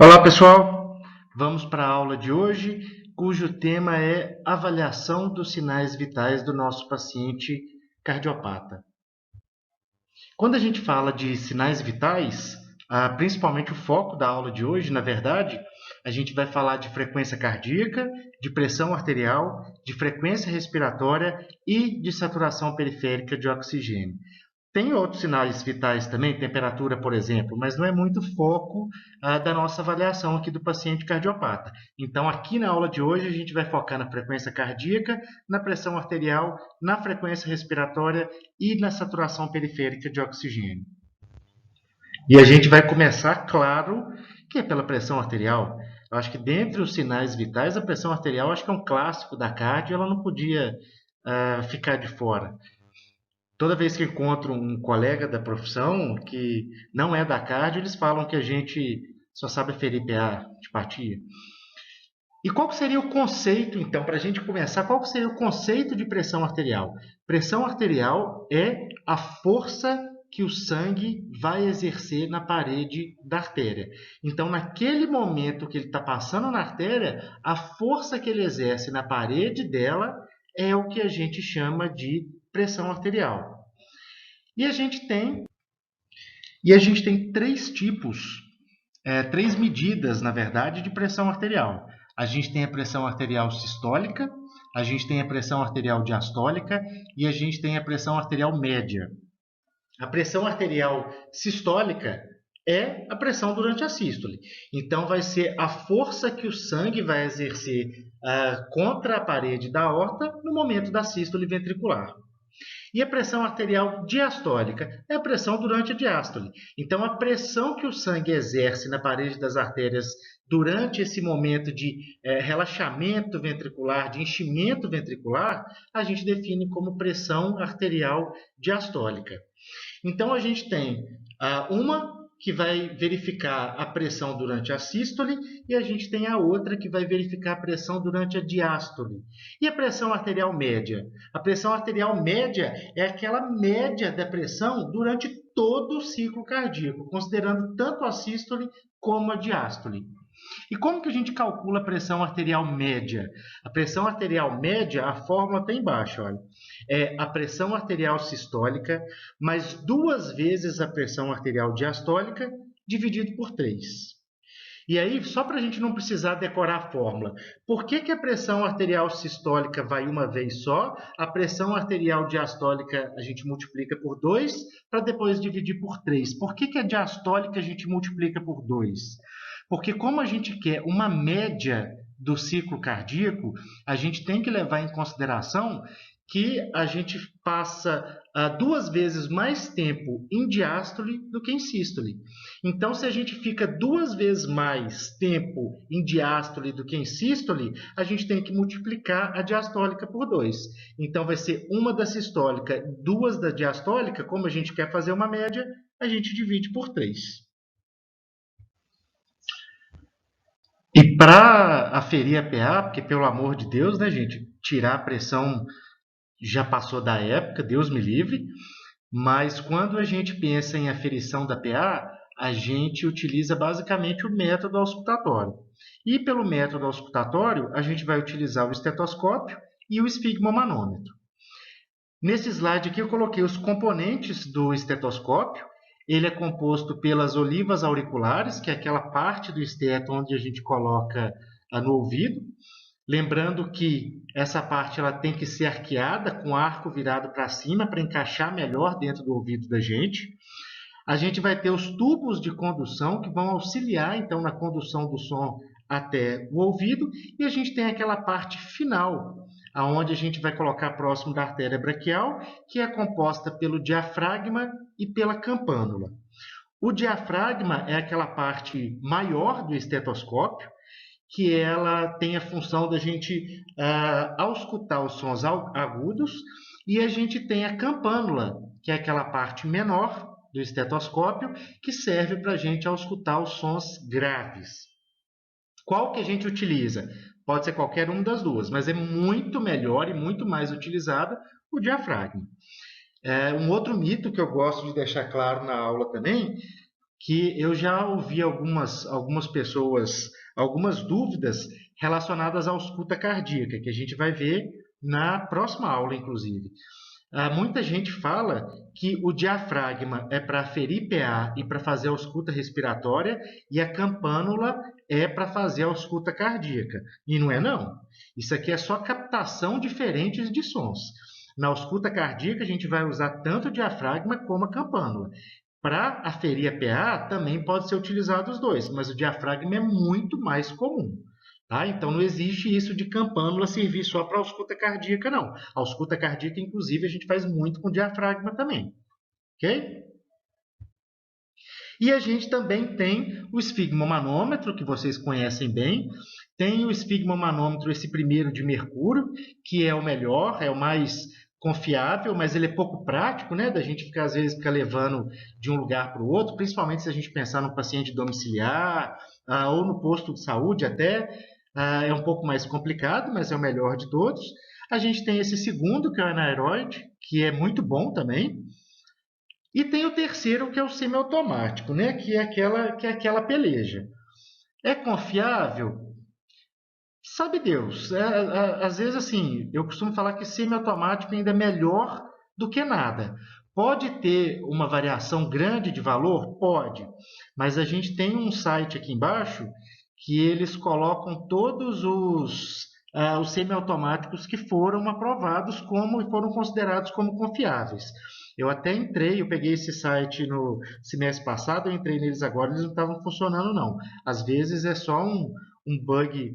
Olá, pessoal! Vamos para a aula de hoje, cujo tema é avaliação dos sinais vitais do nosso paciente cardiopata. Quando a gente fala de sinais vitais, principalmente o foco da aula de hoje, na verdade, a gente vai falar de frequência cardíaca, de pressão arterial, de frequência respiratória e de saturação periférica de oxigênio. Tem outros sinais vitais também, temperatura, por exemplo, mas não é muito foco da nossa avaliação aqui do paciente cardiopata. Então, aqui na aula de hoje, a gente vai focar na frequência cardíaca, na pressão arterial, na frequência respiratória e na saturação periférica de oxigênio. E a gente vai começar, claro, que é pela pressão arterial. Eu acho que dentre os sinais vitais, a pressão arterial acho que é um clássico da cardio, ela não podia ficar de fora. Toda vez que encontro um colega da profissão que não é da cardio, eles falam que a gente só sabe ferir PA de apatia. E qual seria o conceito, então, para a gente começar, qual seria o conceito de pressão arterial? Pressão arterial é a força que o sangue vai exercer na parede da artéria. Então, naquele momento que ele está passando na artéria, a força que ele exerce na parede dela é o que a gente chama de pressão arterial. E a gente tem, três tipos, três medidas, na verdade, de pressão arterial. A gente tem a pressão arterial sistólica, a gente tem a pressão arterial diastólica e a gente tem a pressão arterial média. A pressão arterial sistólica é a pressão durante a sístole. Então, vai ser a força que o sangue vai exercer contra a parede da aorta no momento da sístole ventricular. E a pressão arterial diastólica é a pressão durante a diástole. Então, a pressão que o sangue exerce na parede das artérias durante esse momento de relaxamento ventricular, de enchimento ventricular, a gente define como pressão arterial diastólica. Então, a gente tem uma que vai verificar a pressão durante a sístole e a gente tem a outra que vai verificar a pressão durante a diástole. E a pressão arterial média? A pressão arterial média é aquela média da pressão durante todo o ciclo cardíaco, considerando tanto a sístole como a diástole. E como que a gente calcula a pressão arterial média? A pressão arterial média, a fórmula está embaixo, olha. É a pressão arterial sistólica mais 2 vezes a pressão arterial diastólica dividido por 3. E aí, só para a gente não precisar decorar a fórmula, por que a pressão arterial sistólica vai uma vez só, a pressão arterial diastólica a gente multiplica por 2, para depois dividir por 3? Por que a diastólica a gente multiplica por 2? Porque como a gente quer uma média do ciclo cardíaco, a gente tem que levar em consideração que a gente passa 2 vezes mais tempo em diástole do que em sístole. Então, se a gente fica 2 vezes mais tempo em diástole do que em sístole, a gente tem que multiplicar a diastólica por 2. Então, vai ser uma da sistólica, 2 da diastólica. Como a gente quer fazer uma média, a gente divide por 3. E para aferir a PA, porque pelo amor de Deus, né, gente, tirar a pressão já passou da época, Deus me livre, mas quando a gente pensa em aferição da PA, a gente utiliza basicamente o método auscultatório. E pelo método auscultatório, a gente vai utilizar o estetoscópio e o esfigmomanômetro. Nesse slide aqui eu coloquei os componentes do estetoscópio. Ele é composto pelas olivas auriculares, que é aquela parte do esteto onde a gente coloca no ouvido. Lembrando que essa parte ela tem que ser arqueada, com o arco virado para cima, para encaixar melhor dentro do ouvido da gente. A gente vai ter os tubos de condução, que vão auxiliar, então, na condução do som até o ouvido. E a gente tem aquela parte final, aonde a gente vai colocar próximo da artéria braquial, que é composta pelo diafragma e pela campânula. O diafragma é aquela parte maior do estetoscópio, que ela tem a função da gente auscultar os sons agudos, e a gente tem a campânula, que é aquela parte menor do estetoscópio, que serve para a gente auscultar os sons graves. Qual que a gente utiliza? Pode ser qualquer uma das duas, mas é muito melhor e muito mais utilizada o diafragma. Um outro mito que eu gosto de deixar claro na aula também, que eu já ouvi algumas pessoas, algumas dúvidas relacionadas à ausculta cardíaca, que a gente vai ver na próxima aula, inclusive. Muita gente fala que o diafragma é para aferir PA e para fazer a ausculta respiratória e a campânula é para fazer a ausculta cardíaca. E não é não. Isso aqui é só captação diferentes de sons. Na ausculta cardíaca, a gente vai usar tanto o diafragma como a campânula. Para aferir a PA, também pode ser utilizado os dois, mas o diafragma é muito mais comum. Tá? Então, não existe isso de campânula servir só para ausculta cardíaca, não. A ausculta cardíaca, inclusive, a gente faz muito com diafragma também. Ok? E a gente também tem o esfigmomanômetro, que vocês conhecem bem. Tem o esfigmomanômetro, esse primeiro de mercúrio, que é o melhor, é o mais confiável, mas ele é pouco prático, né? Da gente ficar, às vezes, ficar levando de um lugar para o outro, principalmente se a gente pensar no paciente domiciliar, ou no posto de saúde até. É um pouco mais complicado, mas é o melhor de todos. A gente tem esse segundo, que é o anaeroide, que é muito bom também. E tem o terceiro, que é o semiautomático, né? Que é aquela peleja. É confiável? Sabe Deus. Às vezes, assim, eu costumo falar que semiautomático ainda é melhor do que nada. Pode ter uma variação grande de valor? Pode. Mas a gente tem um site aqui embaixo que eles colocam todos os semiautomáticos que foram aprovados como e foram considerados como confiáveis. Eu até entrei, eu peguei esse site no semestre passado, eu entrei neles agora, eles não estavam funcionando não. Às vezes é só um bug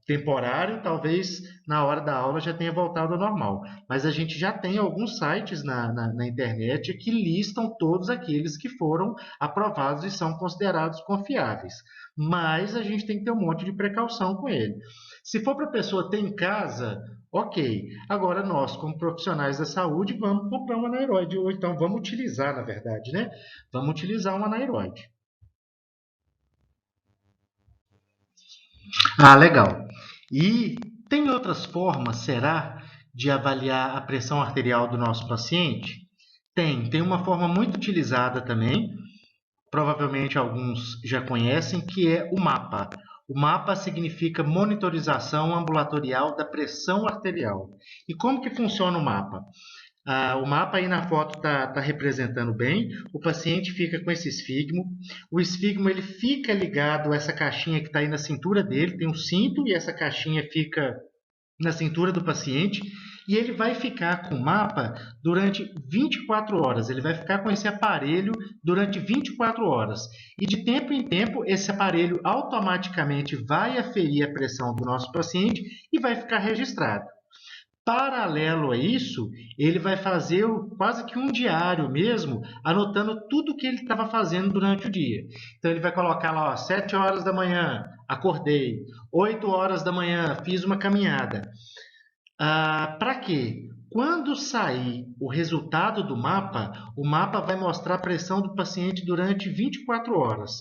temporário, talvez na hora da aula já tenha voltado ao normal. Mas a gente já tem alguns sites na internet que listam todos aqueles que foram aprovados e são considerados confiáveis. Mas a gente tem que ter um monte de precaução com ele. Se for para a pessoa ter em casa, ok. Agora nós, como profissionais da saúde, vamos comprar um anaeroide, ou então vamos utilizar, na verdade, né? Vamos utilizar um anaeroide. Legal. E tem outras formas, será, de avaliar a pressão arterial do nosso paciente? Tem uma forma muito utilizada também, provavelmente alguns já conhecem, que é o MAPA. O MAPA significa Monitorização Ambulatorial da Pressão Arterial. E como que funciona o MAPA? O mapa aí na foto está representando bem. O paciente fica com esse esfigmo. O esfigmo ele fica ligado a essa caixinha que está aí na cintura dele. Tem um cinto e essa caixinha fica na cintura do paciente. E ele vai ficar com o mapa durante 24 horas. Ele vai ficar com esse aparelho durante 24 horas. E de tempo em tempo, esse aparelho automaticamente vai aferir a pressão do nosso paciente e vai ficar registrado. Paralelo a isso, ele vai fazer quase que um diário mesmo, anotando tudo que ele estava fazendo durante o dia. Então ele vai colocar lá, ó, 7 horas da manhã, acordei, 8 horas da manhã, fiz uma caminhada. Para quê? Quando sair o resultado do mapa, o mapa vai mostrar a pressão do paciente durante 24 horas,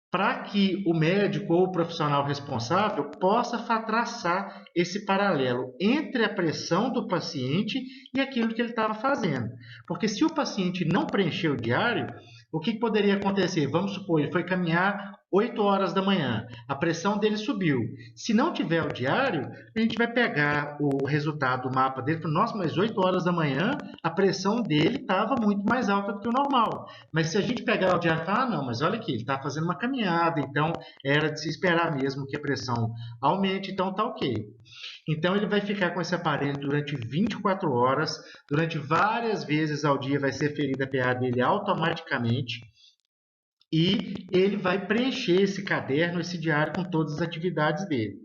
para que o médico ou o profissional responsável possa traçar esse paralelo entre a pressão do paciente e aquilo que ele estava fazendo. Porque se o paciente não preencheu o diário, o que poderia acontecer? Vamos supor, ele foi caminhar 8 horas da manhã, a pressão dele subiu. Se não tiver o diário, a gente vai pegar o resultado do mapa dele e falar, nossa, mas 8 horas da manhã a pressão dele estava muito mais alta do que o normal. Mas se a gente pegar o diário e falar, não, mas olha aqui, ele está fazendo uma caminhada, então era de se esperar mesmo que a pressão aumente, então tá ok. Então ele vai ficar com esse aparelho durante 24 horas, durante várias vezes ao dia vai ser ferida a PA dele automaticamente e ele vai preencher esse caderno, esse diário com todas as atividades dele.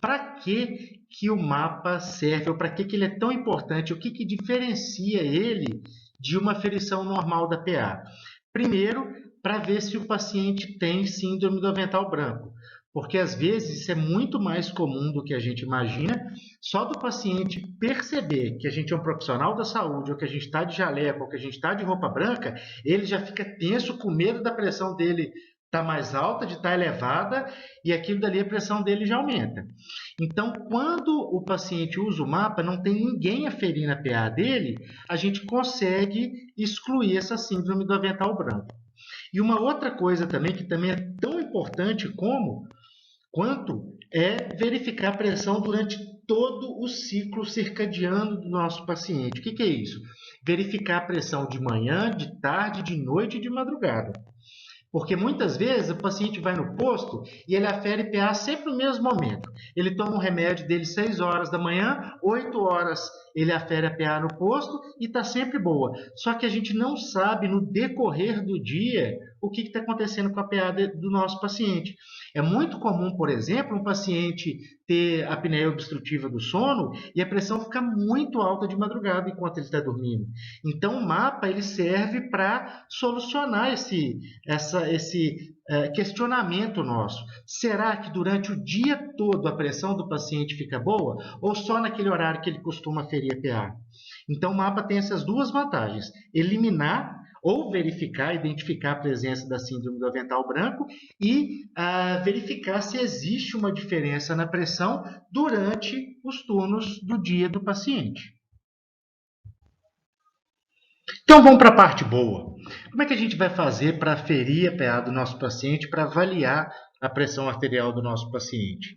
Para que o mapa serve, ou para que ele é tão importante, o que diferencia ele de uma ferição normal da PA? Primeiro, para ver se o paciente tem síndrome do avental branco, porque às vezes isso é muito mais comum do que a gente imagina. Só do paciente perceber que a gente é um profissional da saúde, ou que a gente está de jaleco, ou que a gente está de roupa branca, ele já fica tenso, com medo da pressão dele estar mais alta, de estar elevada, e aquilo dali a pressão dele já aumenta. Então, quando o paciente usa o mapa, não tem ninguém aferindo a PA dele, a gente consegue excluir essa síndrome do avental branco. E uma outra coisa também, que também é tão importante quanto, é verificar a pressão durante todo o ciclo circadiano do nosso paciente. O que é isso? Verificar a pressão de manhã, de tarde, de noite e de madrugada. Porque muitas vezes o paciente vai no posto e ele afere PA sempre no mesmo momento. Ele toma um remédio dele 6 horas da manhã, 8 horas ele afere a PA no posto e está sempre boa. Só que a gente não sabe no decorrer do dia o que está acontecendo com a PA do nosso paciente. É muito comum, por exemplo, um paciente ter apneia obstrutiva do sono e a pressão ficar muito alta de madrugada enquanto ele está dormindo. Então, o mapa ele serve para solucionar esse questionamento nosso. Será que durante o dia todo a pressão do paciente fica boa ou só naquele horário que ele costuma ferir a PA? Então, o mapa tem essas duas vantagens: eliminar ou verificar, identificar a presença da síndrome do avental branco e verificar se existe uma diferença na pressão durante os turnos do dia do paciente. Então vamos para a parte boa. Como é que a gente vai fazer para aferir a PA do nosso paciente, para avaliar a pressão arterial do nosso paciente?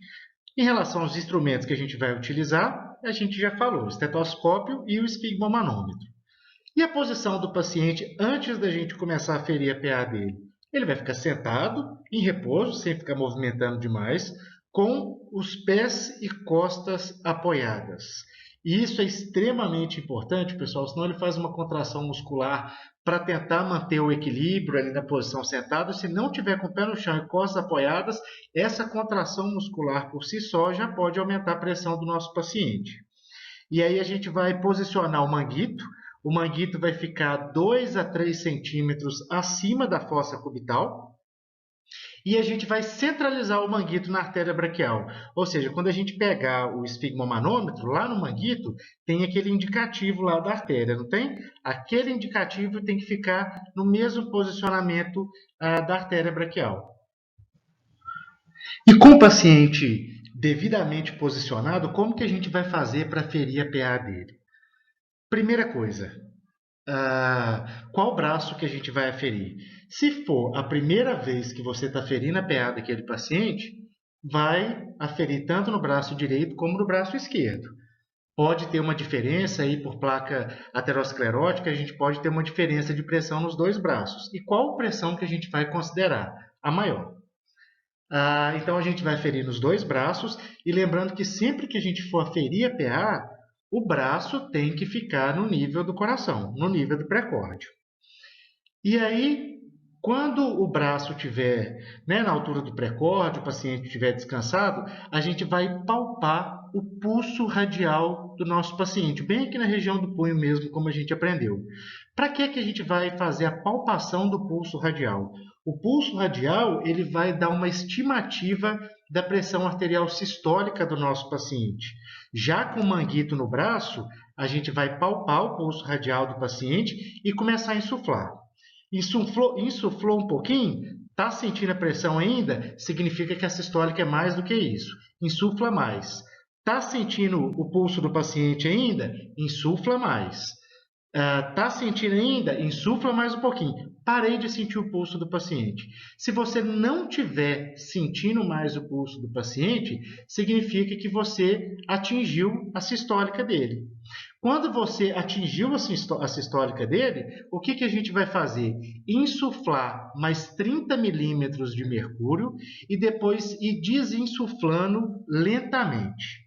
Em relação aos instrumentos que a gente vai utilizar, a gente já falou, o estetoscópio e o esfigmomanômetro. E a posição do paciente antes da gente começar a aferir a PA dele? Ele vai ficar sentado, em repouso, sem ficar movimentando demais, com os pés e costas apoiadas. E isso é extremamente importante, pessoal, senão ele faz uma contração muscular para tentar manter o equilíbrio ali na posição sentada. Se não tiver com o pé no chão e costas apoiadas, essa contração muscular por si só já pode aumentar a pressão do nosso paciente. E aí a gente vai posicionar o manguito. O manguito vai ficar 2 a 3 centímetros acima da fossa cubital. E a gente vai centralizar o manguito na artéria braquial. Ou seja, quando a gente pegar o esfigmomanômetro, lá no manguito, tem aquele indicativo lá da artéria, não tem? Aquele indicativo tem que ficar no mesmo posicionamento da artéria braquial. E com o paciente devidamente posicionado, como que a gente vai fazer para aferir a PA dele? Primeira coisa, qual braço que a gente vai aferir? Se for a primeira vez que você está aferindo a PA daquele paciente, vai aferir tanto no braço direito como no braço esquerdo. Pode ter uma diferença aí por placa aterosclerótica, a gente pode ter uma diferença de pressão nos dois braços. E qual pressão que a gente vai considerar? A maior. Então a gente vai aferir nos dois braços e lembrando que sempre que a gente for aferir a PA, o braço tem que ficar no nível do coração, no nível do pré-córdio. E aí, quando o braço estiver na altura do pré-córdio, o paciente estiver descansado, a gente vai palpar o pulso radial do nosso paciente, bem aqui na região do punho mesmo, como a gente aprendeu. Para que a gente vai fazer a palpação do pulso radial? O pulso radial ele vai dar uma estimativa da pressão arterial sistólica do nosso paciente. Já com o manguito no braço, a gente vai palpar o pulso radial do paciente e começar a insuflar. Insuflou um pouquinho, está sentindo a pressão ainda? Significa que a sistólica é mais do que isso. Insufla mais. Está sentindo o pulso do paciente ainda? Insufla mais. Está sentindo ainda? Insufla mais um pouquinho. Parei de sentir o pulso do paciente. Se você não estiver sentindo mais o pulso do paciente, significa que você atingiu a sistólica dele. Quando você atingiu a sistólica dele, o que a gente vai fazer? Insuflar mais 30 milímetros de mercúrio e depois ir desinsuflando lentamente.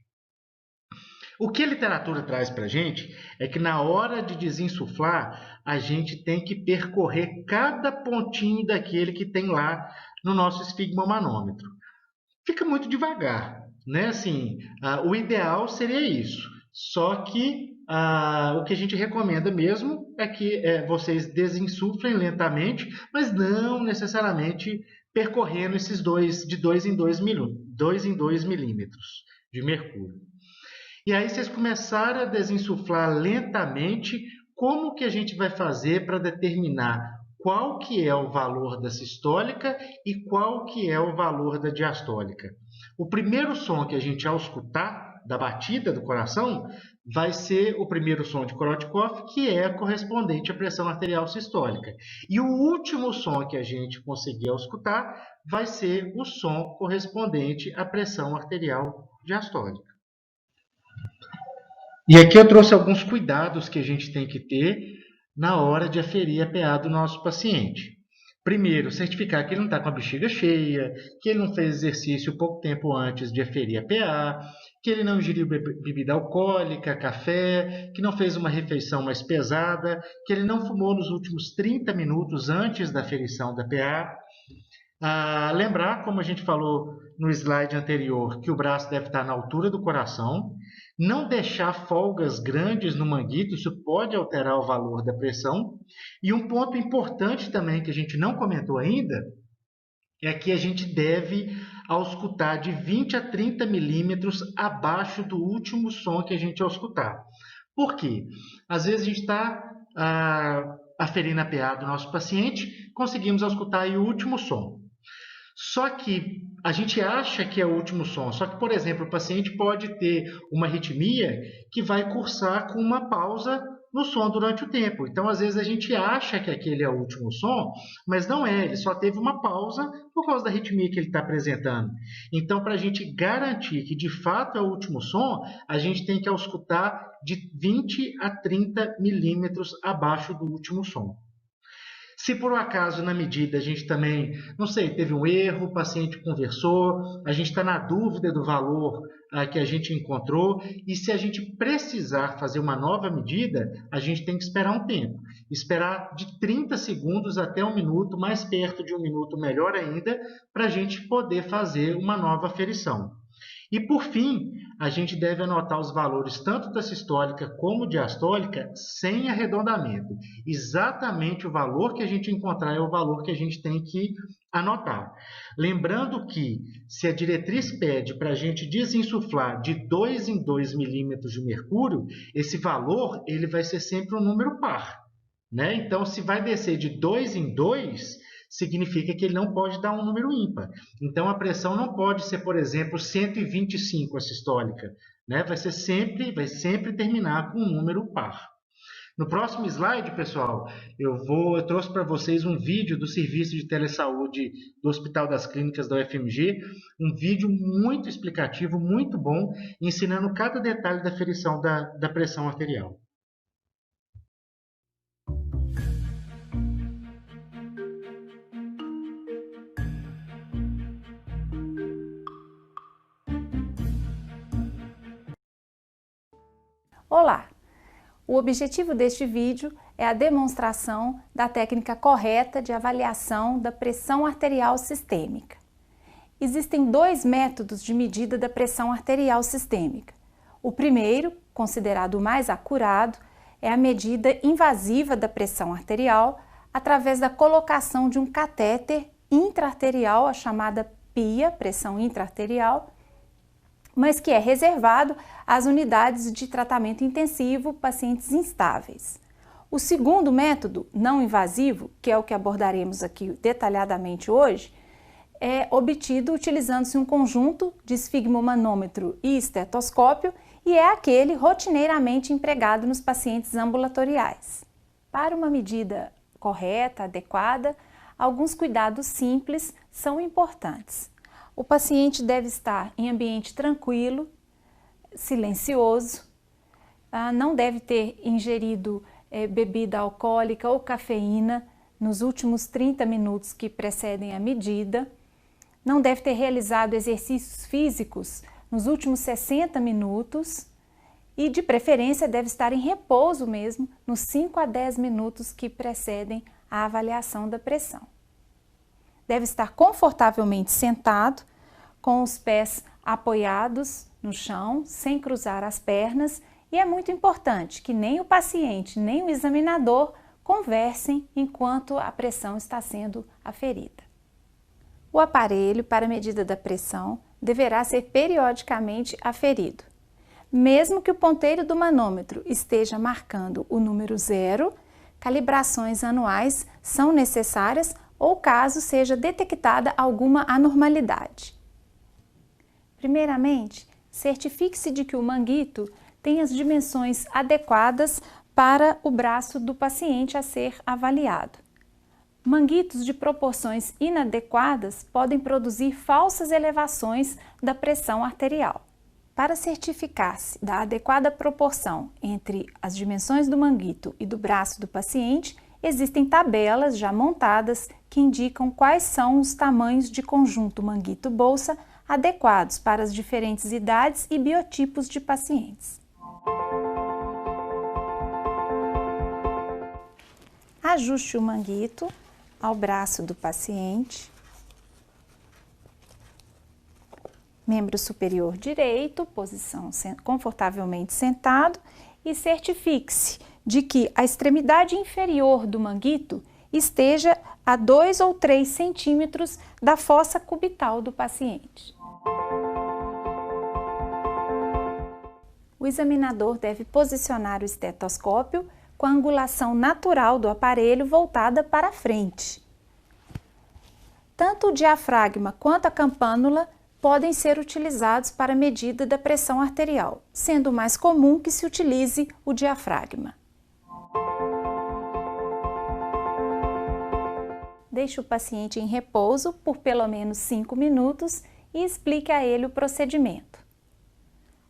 O que a literatura traz para a gente é que na hora de desinsuflar, a gente tem que percorrer cada pontinho daquele que tem lá no nosso esfigmomanômetro. Fica muito devagar, né? Assim, o ideal seria isso. Só que o que a gente recomenda mesmo é que vocês desinsuflem lentamente, mas não necessariamente percorrendo esses de 2 em 2 milímetros de mercúrio. E aí vocês começaram a desinsuflar lentamente, como que a gente vai fazer para determinar qual que é o valor da sistólica e qual que é o valor da diastólica? O primeiro som que a gente, ao escutar, da batida do coração vai ser o primeiro som de Korotchkov, que é correspondente à pressão arterial sistólica. E o último som que a gente conseguir escutar vai ser o som correspondente à pressão arterial diastólica. E aqui eu trouxe alguns cuidados que a gente tem que ter na hora de aferir a PA do nosso paciente. Primeiro, certificar que ele não está com a bexiga cheia, que ele não fez exercício pouco tempo antes de aferir a PA, que ele não ingeriu bebida alcoólica, café, que não fez uma refeição mais pesada, que ele não fumou nos últimos 30 minutos antes da aferição da PA. Lembrar, como a gente falou no slide anterior, que o braço deve estar na altura do coração. Não deixar folgas grandes no manguito, isso pode alterar o valor da pressão. E um ponto importante também que a gente não comentou ainda é que a gente deve auscultar de 20 a 30 milímetros abaixo do último som que a gente auscultar. Por quê? Às vezes a gente está aferindo a PA do nosso paciente, conseguimos auscultar aí o último som. Só que a gente acha que é o último som, só que, por exemplo, o paciente pode ter uma arritmia que vai cursar com uma pausa no som durante o tempo. Então, às vezes, a gente acha que aquele é o último som, mas não é, ele só teve uma pausa por causa da arritmia que ele está apresentando. Então, para a gente garantir que de fato é o último som, a gente tem que auscultar de 20 a 30 milímetros abaixo do último som. Se por um acaso na medida a gente também, não sei, teve um erro, o paciente conversou, a gente está na dúvida do valor que a gente encontrou, e se a gente precisar fazer uma nova medida, a gente tem que esperar um tempo. Esperar de 30 segundos até 1 minuto, mais perto de 1 minuto melhor ainda, para a gente poder fazer uma nova aferição. E por fim, a gente deve anotar os valores tanto da sistólica como diastólica sem arredondamento. Exatamente o valor que a gente encontrar é o valor que a gente tem que anotar. Lembrando que se a diretriz pede para a gente desinsuflar de 2 em 2 milímetros de mercúrio, esse valor ele vai ser sempre um número par, né? Então, se vai descer de 2 em 2, significa que ele não pode dar um número ímpar. Então, a pressão não pode ser, por exemplo, 125 a sistólica, né? Vai sempre terminar com um número par. No próximo slide, pessoal, eu trouxe para vocês um vídeo do Serviço de Telesaúde do Hospital das Clínicas da UFMG, um vídeo muito explicativo, muito bom, ensinando cada detalhe da aferição da pressão arterial. Olá! O objetivo deste vídeo é a demonstração da técnica correta de avaliação da pressão arterial sistêmica. Existem 2 métodos de medida da pressão arterial sistêmica. O primeiro, considerado o mais acurado, é a medida invasiva da pressão arterial através da colocação de um catéter intraarterial, a chamada PIA, pressão intraarterial, mas que é reservado às unidades de tratamento intensivo, pacientes instáveis. O segundo método, não invasivo, que é o que abordaremos aqui detalhadamente hoje, é obtido utilizando-se um conjunto de esfigmomanômetro e estetoscópio e é aquele rotineiramente empregado nos pacientes ambulatoriais. Para uma medida correta, adequada, alguns cuidados simples são importantes. O paciente deve estar em ambiente tranquilo, silencioso, não deve ter ingerido bebida alcoólica ou cafeína nos últimos 30 minutos que precedem a medida, não deve ter realizado exercícios físicos nos últimos 60 minutos e, de preferência, deve estar em repouso mesmo nos 5 a 10 minutos que precedem a avaliação da pressão. Deve estar confortavelmente sentado, com os pés apoiados no chão, sem cruzar as pernas, e é muito importante que nem o paciente, nem o examinador conversem enquanto a pressão está sendo aferida. O aparelho para medida da pressão deverá ser periodicamente aferido. Mesmo que o ponteiro do manômetro esteja marcando o número 0, calibrações anuais são necessárias ou caso seja detectada alguma anormalidade. Primeiramente, certifique-se de que o manguito tem as dimensões adequadas para o braço do paciente a ser avaliado. Manguitos de proporções inadequadas podem produzir falsas elevações da pressão arterial. Para certificar-se da adequada proporção entre as dimensões do manguito e do braço do paciente, existem tabelas já montadas que indicam quais são os tamanhos de conjunto manguito-bolsa adequados para as diferentes idades e biotipos de pacientes. Ajuste o manguito ao braço do paciente. Membro superior direito, posição confortavelmente sentado, e certifique-se de que a extremidade inferior do manguito esteja a 2 ou 3 centímetros da fossa cubital do paciente. O examinador deve posicionar o estetoscópio com a angulação natural do aparelho voltada para frente. Tanto o diafragma quanto a campânula podem ser utilizados para a medida da pressão arterial, sendo mais comum que se utilize o diafragma. Deixe o paciente em repouso por pelo menos 5 minutos e explique a ele o procedimento.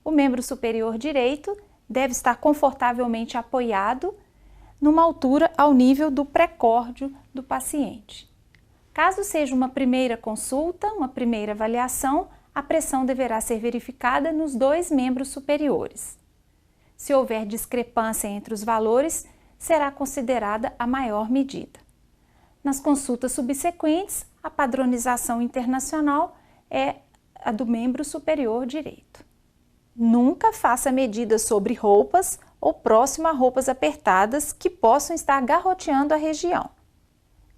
O membro superior direito deve estar confortavelmente apoiado numa altura ao nível do pré-córdio do paciente. Caso seja uma primeira consulta, uma primeira avaliação, a pressão deverá ser verificada nos 2 membros superiores. Se houver discrepância entre os valores, será considerada a maior medida. Nas consultas subsequentes, a padronização internacional é a do membro superior direito. Nunca faça medidas sobre roupas ou próximo a roupas apertadas que possam estar garroteando a região.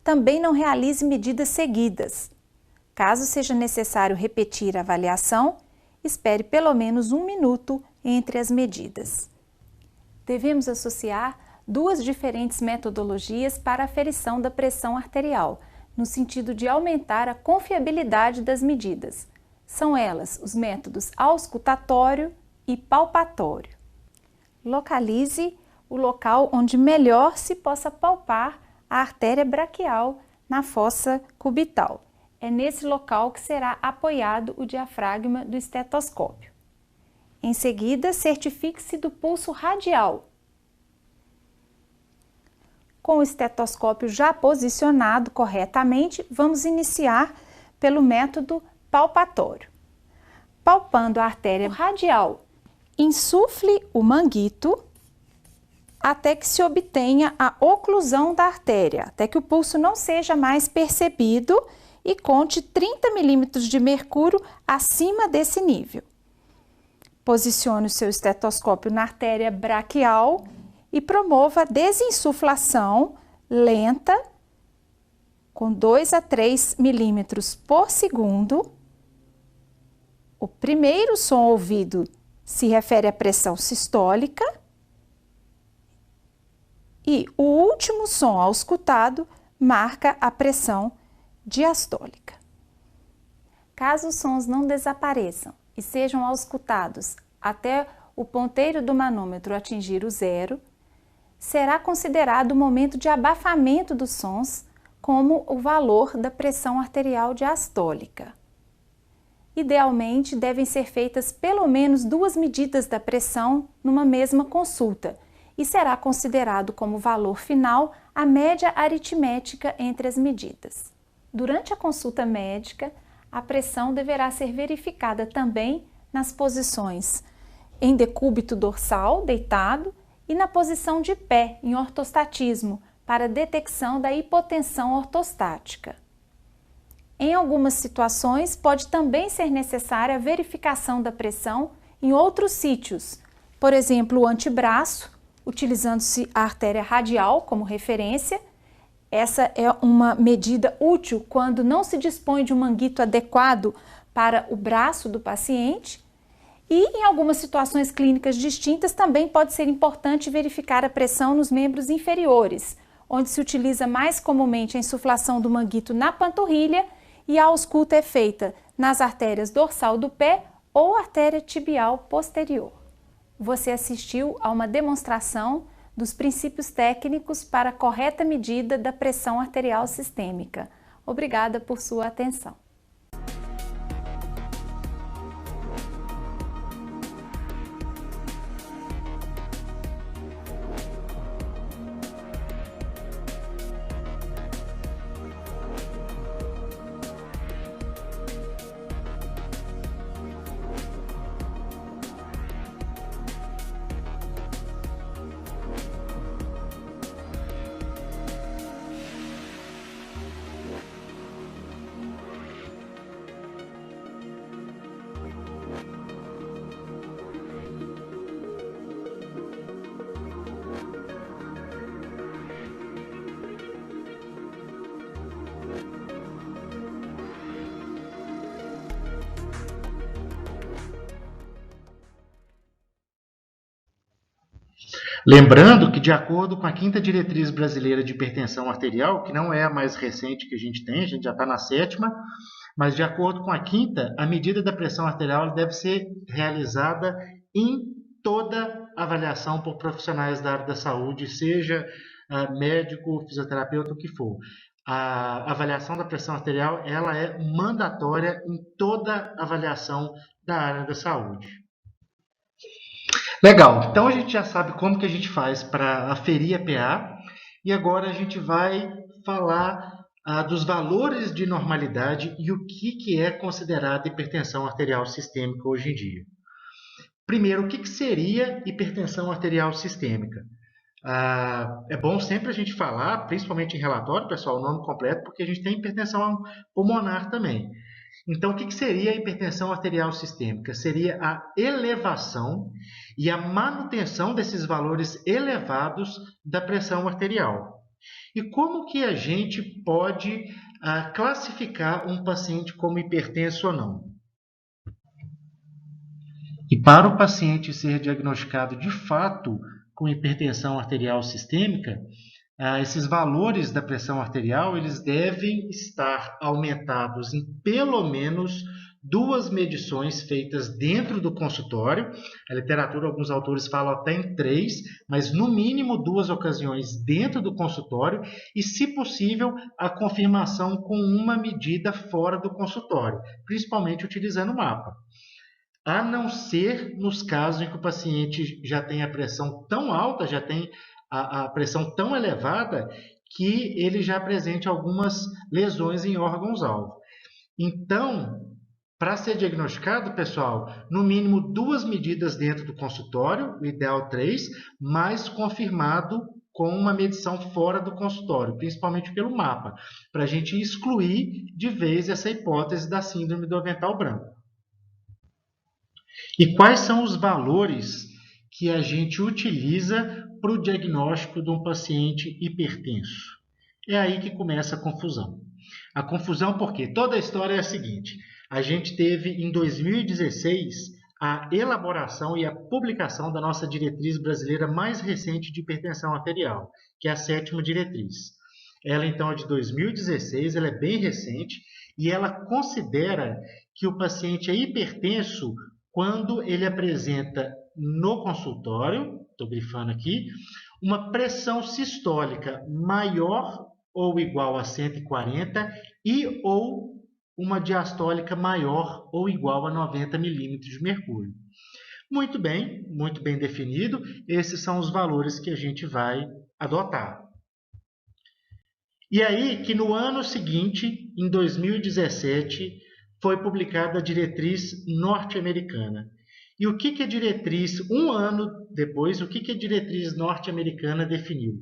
Também não realize medidas seguidas. Caso seja necessário repetir a avaliação, espere pelo menos 1 minuto entre as medidas. Devemos associar 2 diferentes metodologias para a aferição da pressão arterial, no sentido de aumentar a confiabilidade das medidas. São elas os métodos auscultatório e palpatório. Localize o local onde melhor se possa palpar a artéria braquial na fossa cubital. É nesse local que será apoiado o diafragma do estetoscópio. Em seguida, certifique-se do pulso radial. Com o estetoscópio já posicionado corretamente, vamos iniciar pelo método palpatório. Palpando a artéria radial, insufle o manguito até que se obtenha a oclusão da artéria, até que o pulso não seja mais percebido e conte 30 milímetros de mercúrio acima desse nível. Posicione o seu estetoscópio na artéria braquial e promova a desinsuflação lenta com 2 a 3 milímetros por segundo. O primeiro som ouvido se refere à pressão sistólica e o último som auscultado marca a pressão diastólica. Caso os sons não desapareçam e sejam auscultados até o ponteiro do manômetro atingir o 0, será considerado o momento de abafamento dos sons como o valor da pressão arterial diastólica. Idealmente, devem ser feitas pelo menos 2 medidas da pressão numa mesma consulta e será considerado como valor final a média aritmética entre as medidas. Durante a consulta médica, a pressão deverá ser verificada também nas posições em decúbito dorsal, deitado, e na posição de pé, em ortostatismo, para detecção da hipotensão ortostática. Em algumas situações, pode também ser necessária a verificação da pressão em outros sítios, por exemplo, o antebraço, utilizando-se a artéria radial como referência. Essa é uma medida útil quando não se dispõe de um manguito adequado para o braço do paciente. E em algumas situações clínicas distintas também pode ser importante verificar a pressão nos membros inferiores, onde se utiliza mais comumente a insuflação do manguito na panturrilha e a ausculta é feita nas artérias dorsal do pé ou artéria tibial posterior. Você assistiu a uma demonstração dos princípios técnicos para a correta medida da pressão arterial sistêmica. Obrigada por sua atenção. Lembrando que, de acordo com a 5ª Diretriz Brasileira de Hipertensão Arterial, que não é a mais recente que a gente já está na 7ª, mas de acordo com a 5ª, a medida da pressão arterial deve ser realizada em toda avaliação por profissionais da área da saúde, seja médico, fisioterapeuta, o que for. A avaliação da pressão arterial ela é mandatória em toda avaliação da área da saúde. Legal, então a gente já sabe como que a gente faz para aferir a PA e agora a gente vai falar dos valores de normalidade e o que é considerado hipertensão arterial sistêmica hoje em dia. Primeiro, o que seria hipertensão arterial sistêmica? É bom sempre a gente falar, principalmente em relatório, pessoal, o nome completo, porque a gente tem hipertensão pulmonar também. Então, o que seria a hipertensão arterial sistêmica? Seria a elevação e a manutenção desses valores elevados da pressão arterial. E como que a gente pode classificar um paciente como hipertenso ou não? E para o paciente ser diagnosticado de fato com hipertensão arterial sistêmica, esses valores da pressão arterial eles devem estar aumentados em pelo menos 2 medições feitas dentro do consultório. A literatura, alguns autores falam até em 3, mas no mínimo 2 ocasiões dentro do consultório e, se possível, a confirmação com uma medida fora do consultório, principalmente utilizando o mapa. A não ser nos casos em que o paciente já tem a pressão tão alta, já tem a pressão tão elevada que ele já apresente algumas lesões em órgãos-alvo. Então, para ser diagnosticado, pessoal, no mínimo 2 medidas dentro do consultório, o ideal 3, mas confirmado com uma medição fora do consultório, principalmente pelo mapa, para a gente excluir de vez essa hipótese da síndrome do avental branco. E quais são os valores que a gente utiliza para o diagnóstico de um paciente hipertenso? É aí que começa a confusão. A confusão porque toda a história é a seguinte: a gente teve em 2016 a elaboração e a publicação da nossa diretriz brasileira mais recente de hipertensão arterial, que é a 7ª diretriz. Ela então é de 2016, ela é bem recente e ela considera que o paciente é hipertenso quando ele apresenta no consultório, estou grifando aqui, uma pressão sistólica maior ou igual a 140 e ou uma diastólica maior ou igual a 90 milímetros de mercúrio. Muito bem definido, esses são os valores que a gente vai adotar. E aí que no ano seguinte, em 2017, foi publicada a diretriz norte-americana. E o que a diretriz, um ano depois, o que a diretriz norte-americana definiu?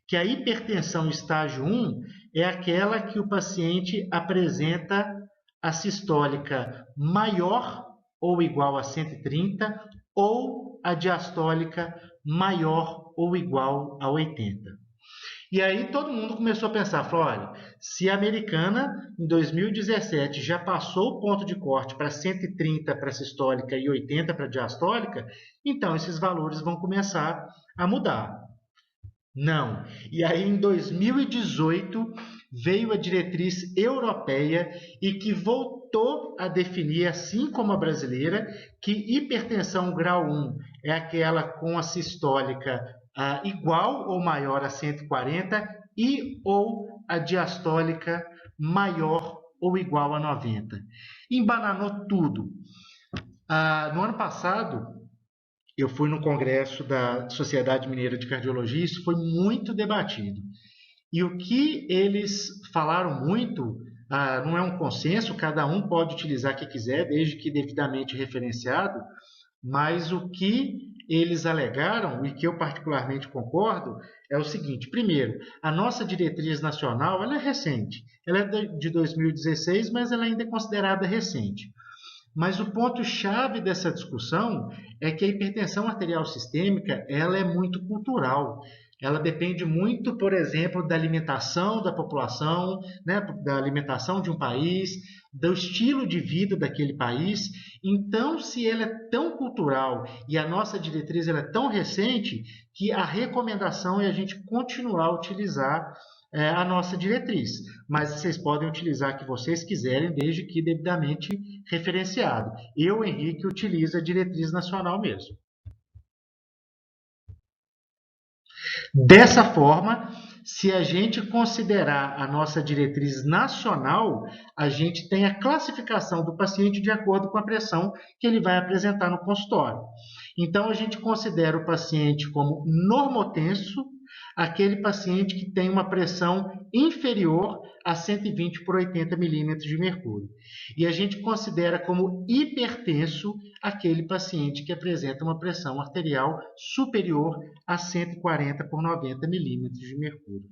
Que a hipertensão estágio 1 é aquela que o paciente apresenta a sistólica maior ou igual a 130 ou a diastólica maior ou igual a 80. E aí todo mundo começou a pensar, falou, olha, se a americana em 2017 já passou o ponto de corte para 130 para sistólica e 80 para diastólica, então esses valores vão começar a mudar. Não. E aí em 2018 veio a diretriz europeia e que voltou a definir, assim como a brasileira, que hipertensão grau 1 é aquela com a sistólica igual ou maior a 140 e ou a diastólica maior ou igual a 90. Embananou tudo. No ano passado, eu fui no congresso da Sociedade Mineira de Cardiologia, isso foi muito debatido. E o que eles falaram muito, não é um consenso, cada um pode utilizar o que quiser, desde que devidamente referenciado, mas o que eles alegaram, e que eu particularmente concordo, é o seguinte: primeiro, a nossa diretriz nacional ela é recente, ela é de 2016, mas ela ainda é considerada recente. Mas o ponto-chave dessa discussão é que a hipertensão arterial sistêmica ela é muito cultural. Ela depende muito, por exemplo, da alimentação da população, né, da alimentação de um país, do estilo de vida daquele país. Então, se ela é tão cultural e a nossa diretriz ela é tão recente, que a recomendação é a gente continuar a utilizar a nossa diretriz. Mas vocês podem utilizar a que vocês quiserem, desde que devidamente referenciado. Eu, Henrique, utilizo a diretriz nacional mesmo. Dessa forma, se a gente considerar a nossa diretriz nacional, a gente tem a classificação do paciente de acordo com a pressão que ele vai apresentar no consultório. Então, a gente considera o paciente como normotenso, aquele paciente que tem uma pressão inferior a 120 por 80 milímetros de mercúrio. E a gente considera como hipertenso aquele paciente que apresenta uma pressão arterial superior a 140 por 90 milímetros de mercúrio.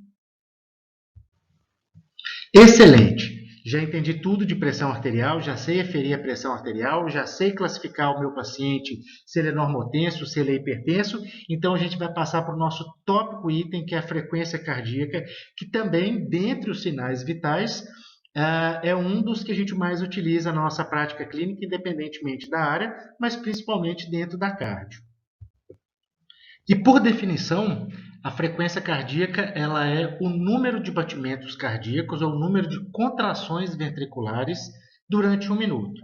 Excelente! Já entendi tudo de pressão arterial, já sei aferir a pressão arterial, já sei classificar o meu paciente, se ele é normotenso, se ele é hipertenso. Então, a gente vai passar para o nosso tópico item, que é a frequência cardíaca, que também, dentre os sinais vitais, é um dos que a gente mais utiliza na nossa prática clínica, independentemente da área, mas principalmente dentro da cardio. E, por definição, a frequência cardíaca ela é o número de batimentos cardíacos ou o número de contrações ventriculares durante um minuto.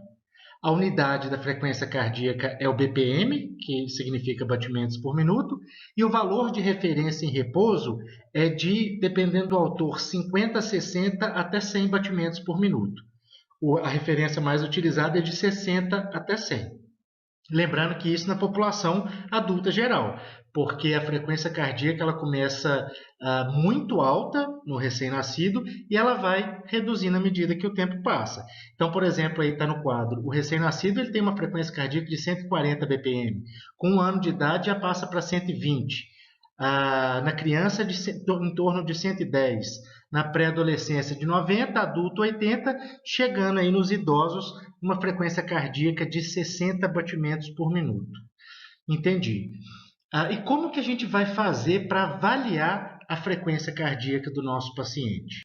A unidade da frequência cardíaca é o BPM, que significa batimentos por minuto, e o valor de referência em repouso é de, dependendo do autor, 50, 60 até 100 batimentos por minuto. A referência mais utilizada é de 60 até 100. Lembrando que isso na população adulta geral, porque a frequência cardíaca ela começa muito alta no recém-nascido e ela vai reduzindo à medida que o tempo passa. Então, por exemplo, aí está no quadro, o recém-nascido ele tem uma frequência cardíaca de 140 BPM. Com 1 ano de idade já passa para 120. Na criança em torno de 110. Na pré-adolescência de 90, adulto 80, chegando aí nos idosos uma frequência cardíaca de 60 batimentos por minuto. Entendi. E como que a gente vai fazer para avaliar a frequência cardíaca do nosso paciente?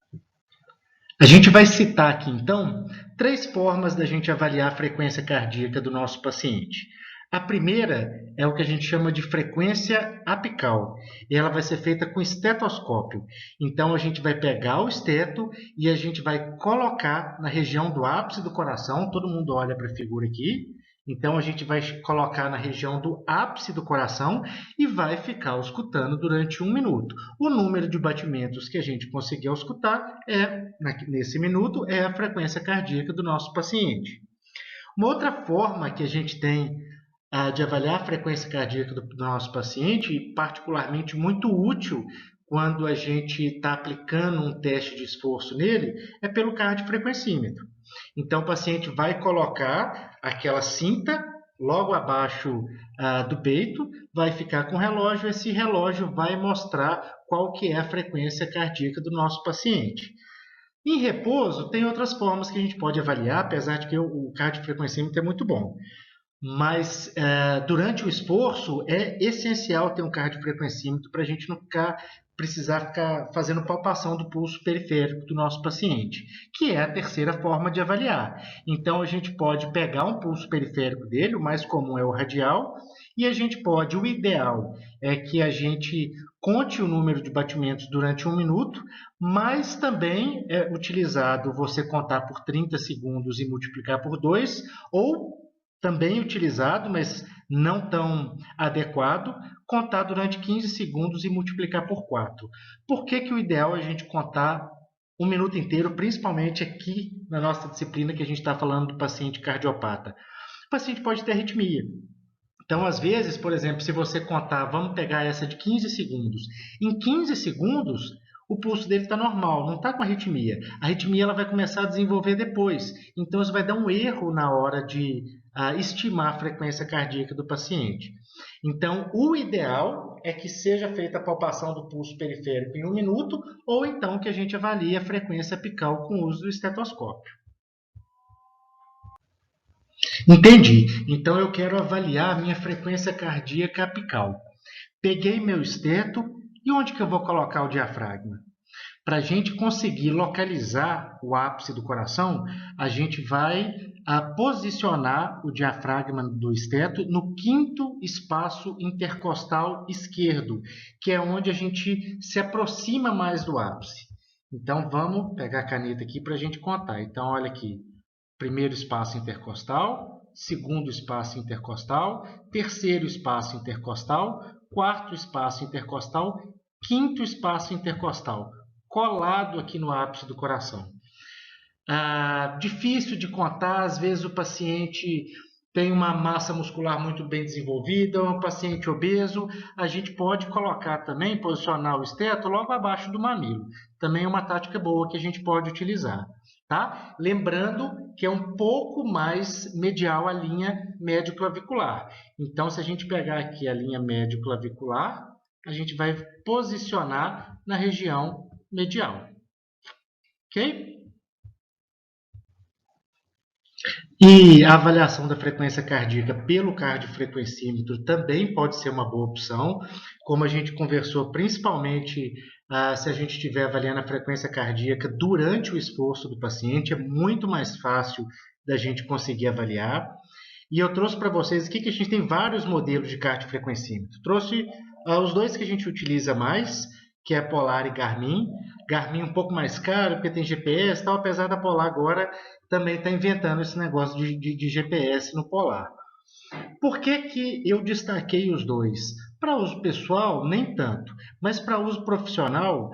A gente vai citar aqui, então, 3 formas da gente avaliar a frequência cardíaca do nosso paciente. A primeira é o que a gente chama de frequência apical. E ela vai ser feita com estetoscópio. Então, a gente vai pegar o esteto e a gente vai colocar na região do ápice do coração. Todo mundo olha para a figura aqui. Então, a gente vai colocar na região do ápice do coração e vai ficar escutando durante 1 minuto. O número de batimentos que a gente conseguir escutar nesse minuto é a frequência cardíaca do nosso paciente. Uma outra forma que a gente tem de avaliar a frequência cardíaca do nosso paciente, e particularmente muito útil quando a gente está aplicando um teste de esforço nele, é pelo cardiofrequencímetro. Então, o paciente vai colocar aquela cinta logo abaixo do peito, vai ficar com o relógio, esse relógio vai mostrar qual que é a frequência cardíaca do nosso paciente. Em repouso, tem outras formas que a gente pode avaliar, apesar de que o cardiofrequencímetro é muito bom. Mas durante o esforço é essencial ter um cardiofrequencímetro para a gente não ficar precisar ficar fazendo palpação do pulso periférico do nosso paciente, que é a terceira forma de avaliar. Então, a gente pode pegar um pulso periférico dele, o mais comum é o radial, e a gente pode, o ideal é que a gente conte o número de batimentos durante 1 minuto, mas também é utilizado você contar por 30 segundos e multiplicar por 2, ou também utilizado, mas não tão adequado, contar durante 15 segundos e multiplicar por 4. Por que o ideal é a gente contar 1 minuto inteiro, principalmente aqui na nossa disciplina que a gente está falando do paciente cardiopata? O paciente pode ter arritmia. Então, às vezes, por exemplo, se você contar, vamos pegar essa de 15 segundos. Em 15 segundos, o pulso dele está normal, não está com arritmia. A arritmia ela vai começar a desenvolver depois. Então, isso vai dar um erro na hora de estimar a frequência cardíaca do paciente. Então, o ideal é que seja feita a palpação do pulso periférico em 1 minuto, ou então que a gente avalie a frequência apical com o uso do estetoscópio. Entendi. Então, eu quero avaliar a minha frequência cardíaca apical. Peguei meu esteto e onde que eu vou colocar o diafragma? Para a gente conseguir localizar o ápice do coração, a gente vai posicionar o diafragma do esteto no 5º espaço intercostal esquerdo, que é onde a gente se aproxima mais do ápice. Então, vamos pegar a caneta aqui para a gente contar. Então, olha aqui. Primeiro espaço intercostal, segundo espaço intercostal, terceiro espaço intercostal, quarto espaço intercostal, quinto espaço intercostal, colado aqui no ápice do coração. Difícil de contar, às vezes o paciente tem uma massa muscular muito bem desenvolvida, um paciente obeso, a gente pode colocar também, posicionar o esteto logo abaixo do mamilo. Também é uma tática boa que a gente pode utilizar. Tá? Lembrando que é um pouco mais medial a linha médio-clavicular. Então, se a gente pegar aqui a linha médio-clavicular, a gente vai posicionar na região medial. Ok? E a avaliação da frequência cardíaca pelo cardiofrequencímetro também pode ser uma boa opção, como a gente conversou, principalmente se a gente estiver avaliando a frequência cardíaca durante o esforço do paciente, é muito mais fácil da gente conseguir avaliar. E eu trouxe para vocês aqui que a gente tem vários modelos de cardiofrequencímetro. Trouxe os dois que a gente utiliza mais, que é Polar e Garmin. Garmin um pouco mais caro, porque tem GPS, tal, apesar da Polar agora também está inventando esse negócio de GPS no Polar. Por que eu destaquei os dois? Para uso pessoal, nem tanto, mas para uso profissional,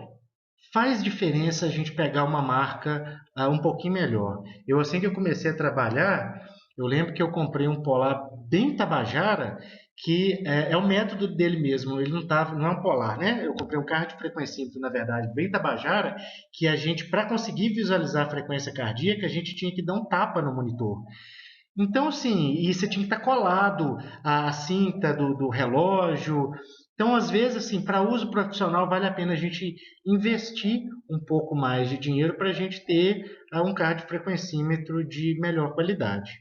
faz diferença a gente pegar uma marca um pouquinho melhor. Assim que eu comecei a trabalhar, eu lembro que eu comprei um Polar bem tabajara, que é o método dele mesmo, ele não é um Polar, né? Eu comprei um cardiofrequencímetro, na verdade, bem tabajara, que a gente, para conseguir visualizar a frequência cardíaca, a gente tinha que dar um tapa no monitor. Então, assim, e você tinha que estar colado à cinta do relógio. Então, às vezes, assim, para uso profissional, vale a pena a gente investir um pouco mais de dinheiro para a gente ter um cardiofrequencímetro de melhor qualidade.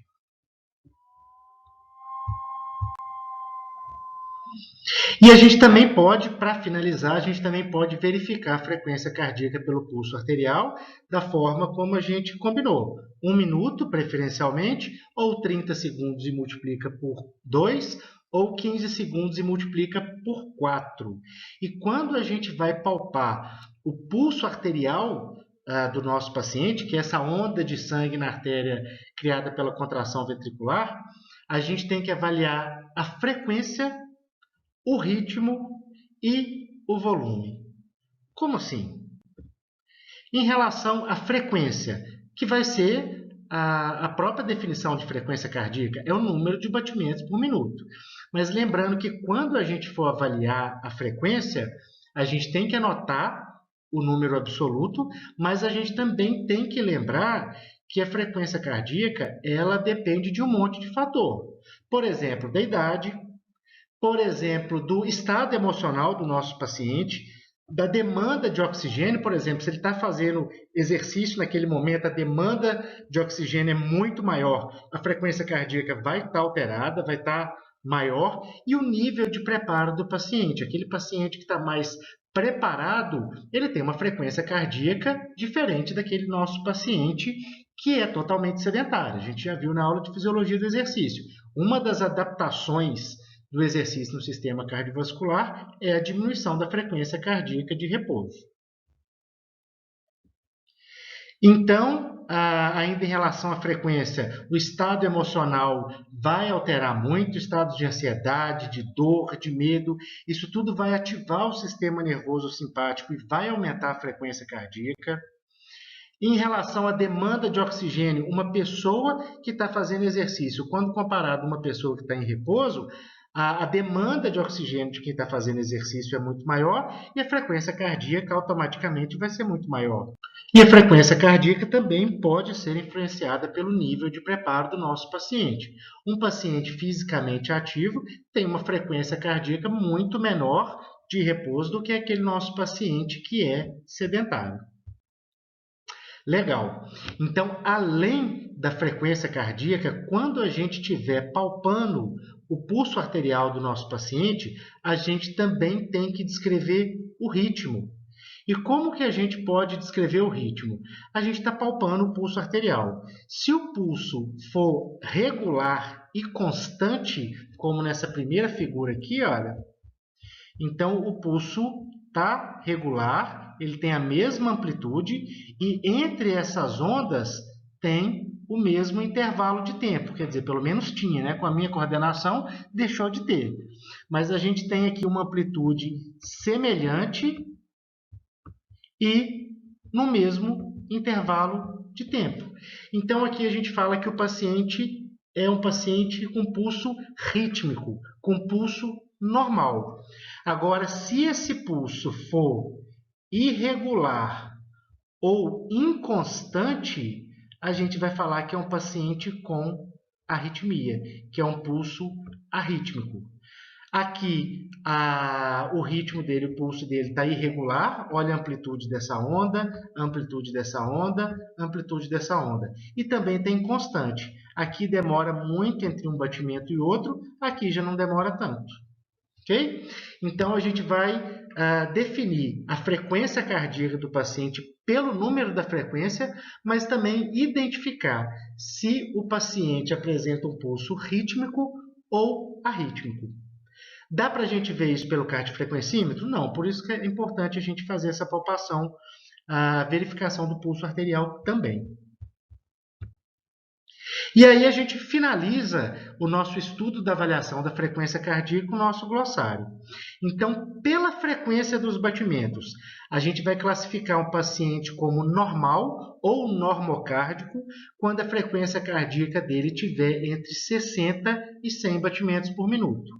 E a gente também pode, para finalizar, a gente também pode verificar a frequência cardíaca pelo pulso arterial da forma como a gente combinou. 1 minuto, preferencialmente, ou 30 segundos e multiplica por 2, ou 15 segundos e multiplica por 4. E quando a gente vai palpar o pulso arterial do nosso paciente, que é essa onda de sangue na artéria criada pela contração ventricular, a gente tem que avaliar a frequência, o ritmo e o volume. Como assim? Em relação à frequência, que vai ser a própria definição de frequência cardíaca, é o número de batimentos por minuto. Mas lembrando que quando a gente for avaliar a frequência, a gente tem que anotar o número absoluto, mas a gente também tem que lembrar que a frequência cardíaca ela depende de um monte de fator. Por exemplo, da idade, por exemplo, do estado emocional do nosso paciente, da demanda de oxigênio, por exemplo, se ele está fazendo exercício naquele momento, a demanda de oxigênio é muito maior, a frequência cardíaca vai estar alterada, vai estar maior e o nível de preparo do paciente. Aquele paciente que está mais preparado, ele tem uma frequência cardíaca diferente daquele nosso paciente que é totalmente sedentário. A gente já viu na aula de fisiologia do exercício. Uma das adaptações do exercício no sistema cardiovascular é a diminuição da frequência cardíaca de repouso. Então, ainda em relação à frequência, o estado emocional vai alterar muito, estados de ansiedade, de dor, de medo, isso tudo vai ativar o sistema nervoso simpático e vai aumentar a frequência cardíaca. Em relação à demanda de oxigênio, uma pessoa que está fazendo exercício, quando comparado a uma pessoa que está em repouso, a demanda de oxigênio de quem está fazendo exercício é muito maior e a frequência cardíaca automaticamente vai ser muito maior. E a frequência cardíaca também pode ser influenciada pelo nível de preparo do nosso paciente. Um paciente fisicamente ativo tem uma frequência cardíaca muito menor de repouso do que aquele nosso paciente que é sedentário. Legal. Então, além da frequência cardíaca, quando a gente estiver palpando o pulso arterial do nosso paciente, a gente também tem que descrever o ritmo. E como que a gente pode descrever o ritmo? A gente está palpando o pulso arterial. Se o pulso for regular e constante, como nessa primeira figura aqui, olha, então o pulso está regular, ele tem a mesma amplitude e entre essas ondas tem o mesmo intervalo de tempo, quer dizer, pelo menos tinha, né? Com a minha coordenação deixou de ter. Mas a gente tem aqui uma amplitude semelhante e no mesmo intervalo de tempo. Então aqui a gente fala que o paciente é um paciente com pulso rítmico, com pulso normal. Agora, se esse pulso for irregular ou inconstante, a gente vai falar que é um paciente com arritmia, que é um pulso arrítmico. Aqui, o ritmo dele, o pulso dele está irregular. Olha a amplitude dessa onda, amplitude dessa onda, amplitude dessa onda. E também tem constante. Aqui demora muito entre um batimento e outro, aqui já não demora tanto. Ok? Então, a gente vai definir a frequência cardíaca do paciente pelo número da frequência, mas também identificar se o paciente apresenta um pulso rítmico ou arrítmico. Dá para a gente ver isso pelo cardiofrequencímetro? Não, por isso que é importante a gente fazer essa palpação, a verificação do pulso arterial também. E aí a gente finaliza o nosso estudo da avaliação da frequência cardíaca com o nosso glossário. Então, pela frequência dos batimentos, a gente vai classificar um paciente como normal ou normocárdico quando a frequência cardíaca dele estiver entre 60 e 100 batimentos por minuto.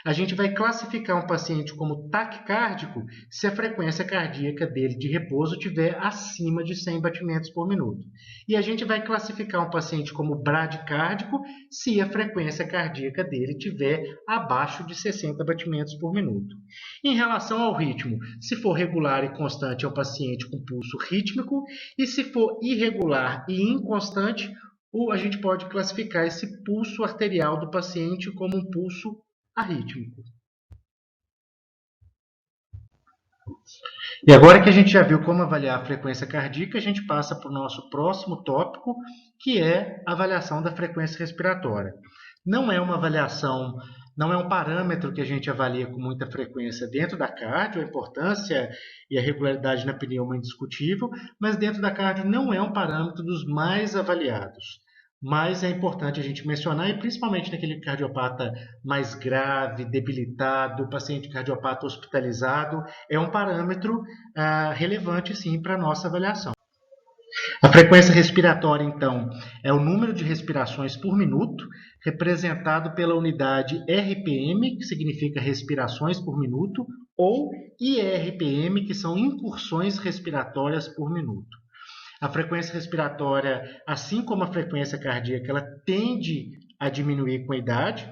A gente vai classificar um paciente como taquicárdico se a frequência cardíaca dele de repouso estiver acima de 100 batimentos por minuto. E a gente vai classificar um paciente como bradicárdico se a frequência cardíaca dele estiver abaixo de 60 batimentos por minuto. Em relação ao ritmo, se for regular e constante é um paciente com pulso rítmico e se for irregular e inconstante, a gente pode classificar esse pulso arterial do paciente como um pulso arrítmico. E agora que a gente já viu como avaliar a frequência cardíaca, a gente passa para o nosso próximo tópico, que é a avaliação da frequência respiratória. Não é uma avaliação, não é um parâmetro que a gente avalia com muita frequência dentro da cardio, a importância e a regularidade na pneuma é indiscutível, mas dentro da cardio não é um parâmetro dos mais avaliados. Mas é importante a gente mencionar, e principalmente naquele cardiopata mais grave, debilitado, paciente cardiopata hospitalizado, é um parâmetro relevante sim para a nossa avaliação. A frequência respiratória, então, é o número de respirações por minuto, representado pela unidade RPM, que significa respirações por minuto, ou IRPM, que são incursões respiratórias por minuto. A frequência respiratória, assim como a frequência cardíaca, ela tende a diminuir com a idade,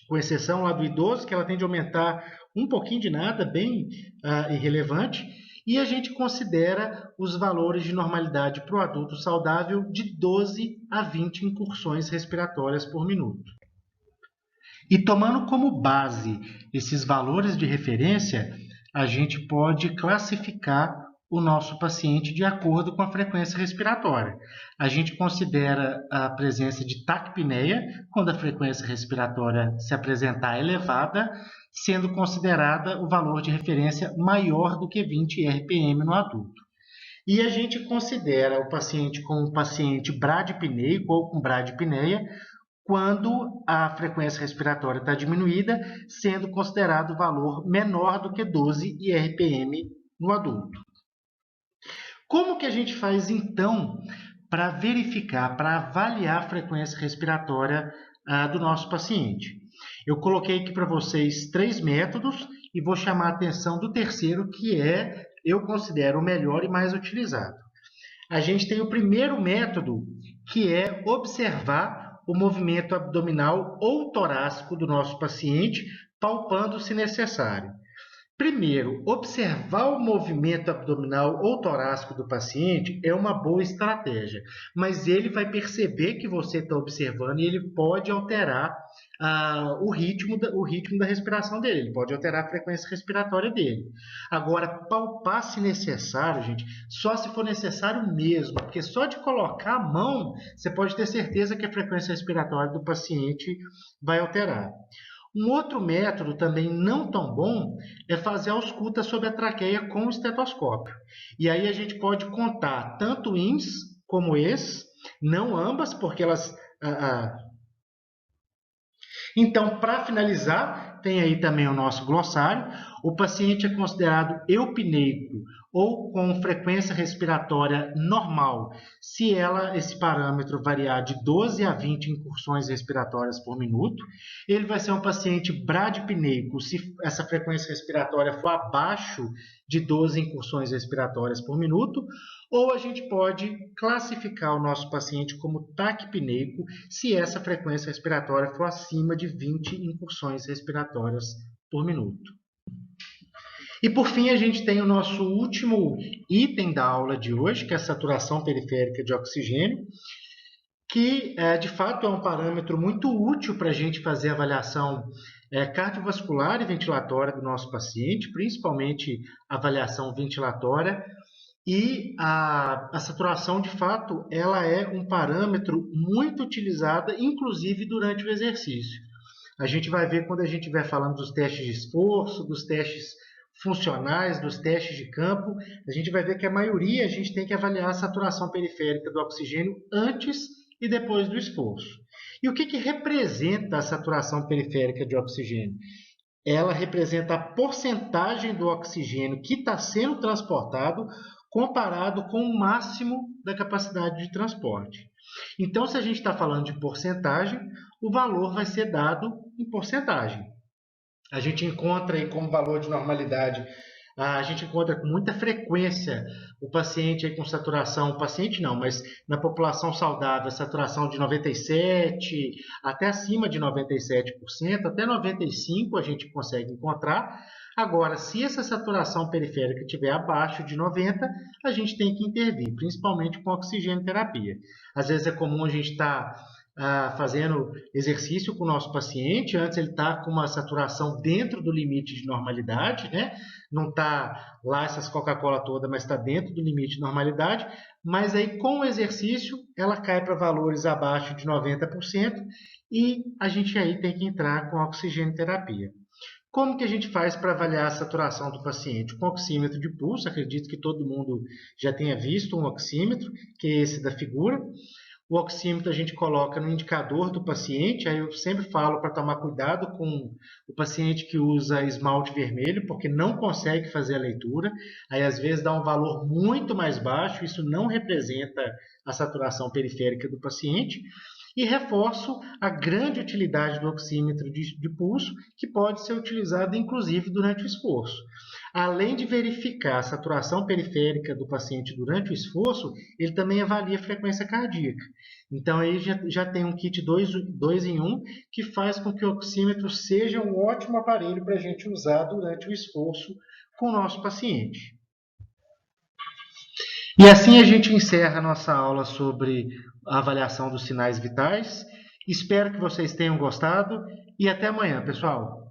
com exceção lá do idoso, que ela tende a aumentar um pouquinho de nada, bem irrelevante, e a gente considera os valores de normalidade para o adulto saudável de 12 a 20 incursões respiratórias por minuto. E tomando como base esses valores de referência, a gente pode classificar o nosso paciente de acordo com a frequência respiratória. A gente considera a presença de taquipneia quando a frequência respiratória se apresentar elevada, sendo considerada o valor de referência maior do que 20 RPM no adulto. E a gente considera o paciente como um paciente bradipneico ou com bradipneia quando a frequência respiratória está diminuída, sendo considerado o valor menor do que 12 RPM no adulto. Como que a gente faz, então, para verificar, para avaliar a frequência respiratória do nosso paciente? Eu coloquei aqui para vocês 3 métodos e vou chamar a atenção do terceiro, que eu considero o melhor e mais utilizado. A gente tem o primeiro método, que é observar o movimento abdominal ou torácico do nosso paciente, palpando se necessário. Primeiro, observar o movimento abdominal ou torácico do paciente é uma boa estratégia, mas ele vai perceber que você está observando e ele pode alterar o ritmo da respiração dele, ele pode alterar a frequência respiratória dele. Agora, palpar se necessário, gente, só se for necessário mesmo, porque só de colocar a mão, você pode ter certeza que a frequência respiratória do paciente vai alterar. Um outro método também não tão bom é fazer a ausculta sobre a traqueia com o estetoscópio. E aí a gente pode contar tanto ins como ex, não ambas, porque elas... Então, para finalizar, tem aí também o nosso glossário. O paciente é considerado eupneico ou com frequência respiratória normal, se esse parâmetro variar de 12 a 20 incursões respiratórias por minuto. Ele vai ser um paciente bradipneico se essa frequência respiratória for abaixo de 12 incursões respiratórias por minuto, ou a gente pode classificar o nosso paciente como taquipneico se essa frequência respiratória for acima de 20 incursões respiratórias por minuto. E por fim, a gente tem o nosso último item da aula de hoje, que é a saturação periférica de oxigênio, que de fato é um parâmetro muito útil para a gente fazer a avaliação cardiovascular e ventilatória do nosso paciente, principalmente a avaliação ventilatória. E a saturação, de fato, ela é um parâmetro muito utilizado, inclusive durante o exercício. A gente vai ver quando a gente estiver falando dos testes de esforço, dos testes funcionais, dos testes de campo, a gente vai ver que a maioria a gente tem que avaliar a saturação periférica do oxigênio antes e depois do esforço. E o que representa a saturação periférica de oxigênio? Ela representa a porcentagem do oxigênio que está sendo transportado comparado com o máximo da capacidade de transporte. Então, se a gente está falando de porcentagem, o valor vai ser dado em porcentagem. A gente encontra aí como valor de normalidade, a gente encontra com muita frequência o paciente aí com saturação, o paciente não, mas na população saudável, a saturação de 97%, até acima de 97%, até 95% a gente consegue encontrar. Agora, se essa saturação periférica estiver abaixo de 90%, a gente tem que intervir, principalmente com oxigênio terapia. Às vezes é comum a gente estar fazendo exercício com o nosso paciente, antes ele está com uma saturação dentro do limite de normalidade, né? Não está lá essas Coca-Cola toda, mas está dentro do limite de normalidade, mas aí com o exercício ela cai para valores abaixo de 90% e a gente aí tem que entrar com oxigênio terapia. Como que a gente faz para avaliar a saturação do paciente? Com oxímetro de pulso, acredito que todo mundo já tenha visto um oxímetro, que é esse da figura. O oxímetro a gente coloca no indicador do paciente, aí eu sempre falo para tomar cuidado com o paciente que usa esmalte vermelho, porque não consegue fazer a leitura, aí às vezes dá um valor muito mais baixo, isso não representa a saturação periférica do paciente. E reforço a grande utilidade do oxímetro de pulso, que pode ser utilizado inclusive durante o esforço. Além de verificar a saturação periférica do paciente durante o esforço, ele também avalia a frequência cardíaca. Então, aí já tem um kit 2 em 1, que faz com que o oxímetro seja um ótimo aparelho para a gente usar durante o esforço com o nosso paciente. E assim a gente encerra a nossa aula sobre a avaliação dos sinais vitais. Espero que vocês tenham gostado e até amanhã, pessoal.